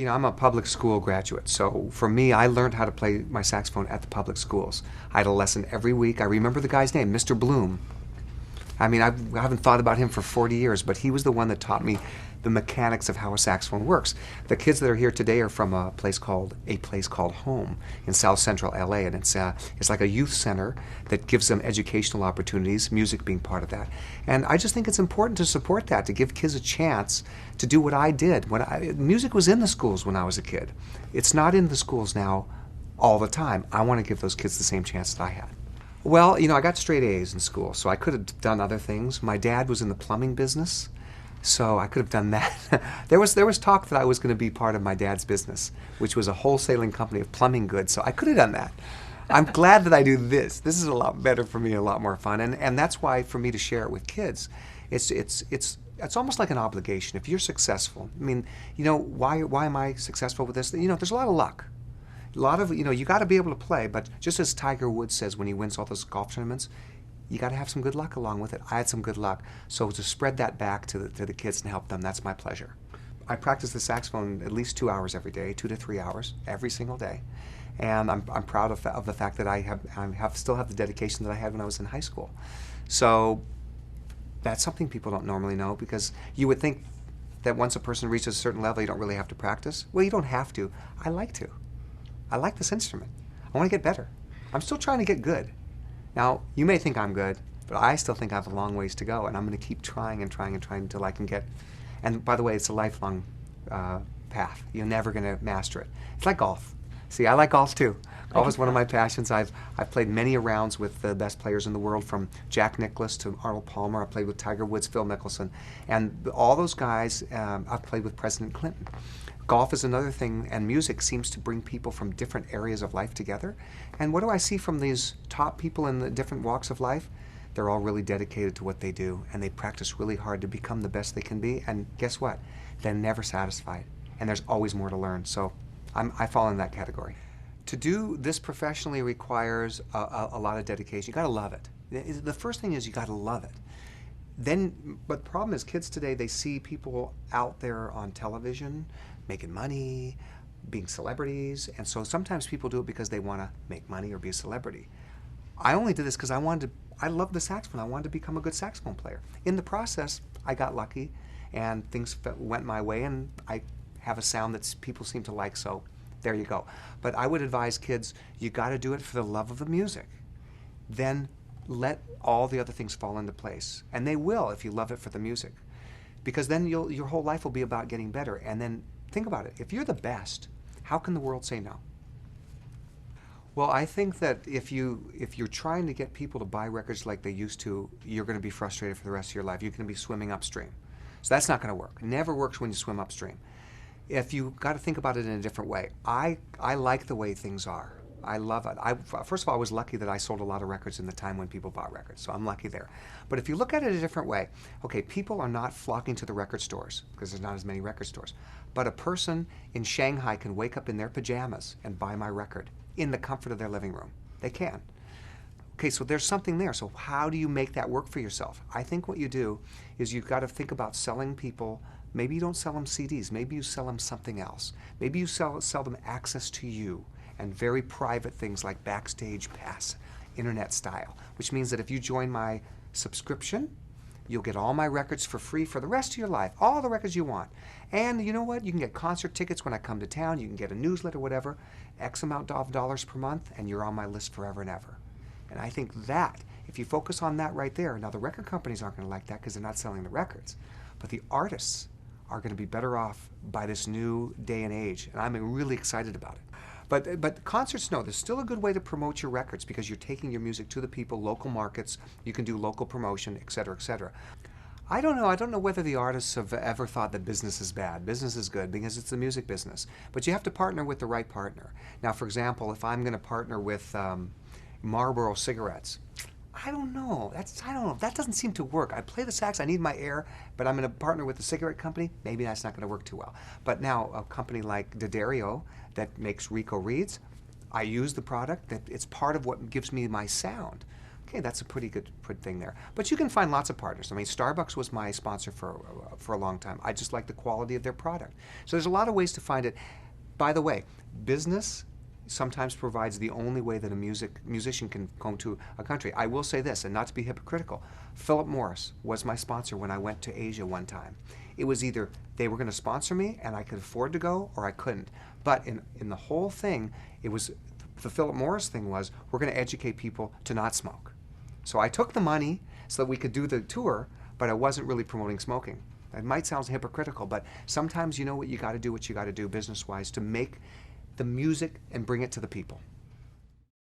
I'm a public school graduate, so for me, I learned how to play my saxophone at the public schools. I had a lesson every week. I remember the guy's name, Mr. Bloom. I mean, I haven't thought about him for 40 years, but he was the one that taught me the mechanics of how a saxophone works. The kids that are here today are from a place called Home in South Central LA, and it's like a youth center that gives them educational opportunities, music being part of that. And I just think it's important to support that, to give kids a chance to do what I did. Music was in the schools when I was a kid. It's not in the schools now all the time. I want to give those kids the same chance that I had. Well, I got straight A's in school, so I could have done other things. My dad was in the plumbing business, so I could have done that. There was talk that I was going to be part of my dad's business, which was a wholesaling company of plumbing goods, so I could have done that. I'm glad that I do this. This is a lot better for me, a lot more fun, and that's why for me to share it with kids, it's almost like an obligation. If you're successful, I mean, why am I successful with this? There's a lot of luck. A lot of, you got to be able to play, but just as Tiger Woods says when he wins all those golf tournaments, you got to have some good luck along with it. I had some good luck. So to spread that back to the kids and help them, that's my pleasure. I practice the saxophone at least 2 hours every day, 2 to 3 hours every single day. And I'm proud of the fact that I still have the dedication that I had when I was in high school. So that's something people don't normally know, because you would think that once a person reaches a certain level, you don't really have to practice. Well, you don't have to. I like to. I like this instrument. I want to get better. I'm still trying to get good. Now, you may think I'm good, but I still think I have a long ways to go, and I'm going to keep trying and trying and trying until I can get. And by the way, it's a lifelong path. You're never going to master it. It's like golf. See, I like golf too. Golf is one of my passions. I've played many rounds with the best players in the world, from Jack Nicklaus to Arnold Palmer. I played with Tiger Woods, Phil Mickelson, and all those guys. I've played with President Clinton. Golf is another thing, and music seems to bring people from different areas of life together. And what do I see from these top people in the different walks of life? They're all really dedicated to what they do, and they practice really hard to become the best they can be. And guess what? They're never satisfied, and there's always more to learn. So I fall in that category. To do this professionally requires a lot of dedication. You got to love it. The first thing is you got to love it. But the problem is, kids today, they see people out there on television making money, being celebrities, and so sometimes people do it because they want to make money or be a celebrity. I only did this because I love the saxophone. I wanted to become a good saxophone player. In the process, I got lucky, and things went my way, and I have a sound that people seem to like, so there you go. But I would advise kids, you got to do it for the love of the music. Then let all the other things fall into place, and they will if you love it for the music, because then your whole life will be about getting better. And then think about it. If you're the best, how can the world say no? Well, I think that if you're trying to get people to buy records like they used to, you're going to be frustrated for the rest of your life. You're going to be swimming upstream. So that's not going to work. It never works when you swim upstream. If you got to think about it in a different way. I like the way things are. I love it. First of all, I was lucky that I sold a lot of records in the time when people bought records, so I'm lucky there. But if you look at it a different way, okay, people are not flocking to the record stores because there's not as many record stores. But a person in Shanghai can wake up in their pajamas and buy my record in the comfort of their living room. They can. Okay, so there's something there. So how do you make that work for yourself? I think what you do is you've got to think about selling people. Maybe you don't sell them CDs. Maybe you sell them something else. Maybe you sell them access to you, and very private things like Backstage Pass, internet style, which means that if you join my subscription, you'll get all my records for free for the rest of your life, all the records you want. And you know what? You can get concert tickets when I come to town. You can get a newsletter, whatever, X amount of dollars per month, and you're on my list forever and ever. And I think that, if you focus on that right there, now the record companies aren't going to like that because they're not selling the records, but the artists are going to be better off by this new day and age, and I'm really excited about it. But concerts, no, there's still a good way to promote your records because you're taking your music to the people, local markets, you can do local promotion, et cetera, et cetera. I don't know whether the artists have ever thought that business is bad. Business is good because it's the music business. But you have to partner with the right partner. Now, for example, if I'm going to partner with Marlboro cigarettes, I don't know. That doesn't seem to work. I play the sax, I need my air, but I'm going to partner with the cigarette company. Maybe that's not going to work too well. But now a company like D'Addario that makes Rico Reeds, I use the product. It's part of what gives me my sound. Okay, that's a pretty good thing there. But you can find lots of partners. I mean, Starbucks was my sponsor for a long time. I just like the quality of their product. So there's a lot of ways to find it. By the way, business sometimes provides the only way that a musician can come to a country. I will say this, and not to be hypocritical, Philip Morris was my sponsor when I went to Asia one time. It was either they were going to sponsor me and I could afford to go, or I couldn't. But in the whole thing, it was the Philip Morris thing was, we're going to educate people to not smoke. So I took the money so that we could do the tour, but I wasn't really promoting smoking. It might sound hypocritical, but sometimes you know what you got to do business-wise to make the music and bring it to the people.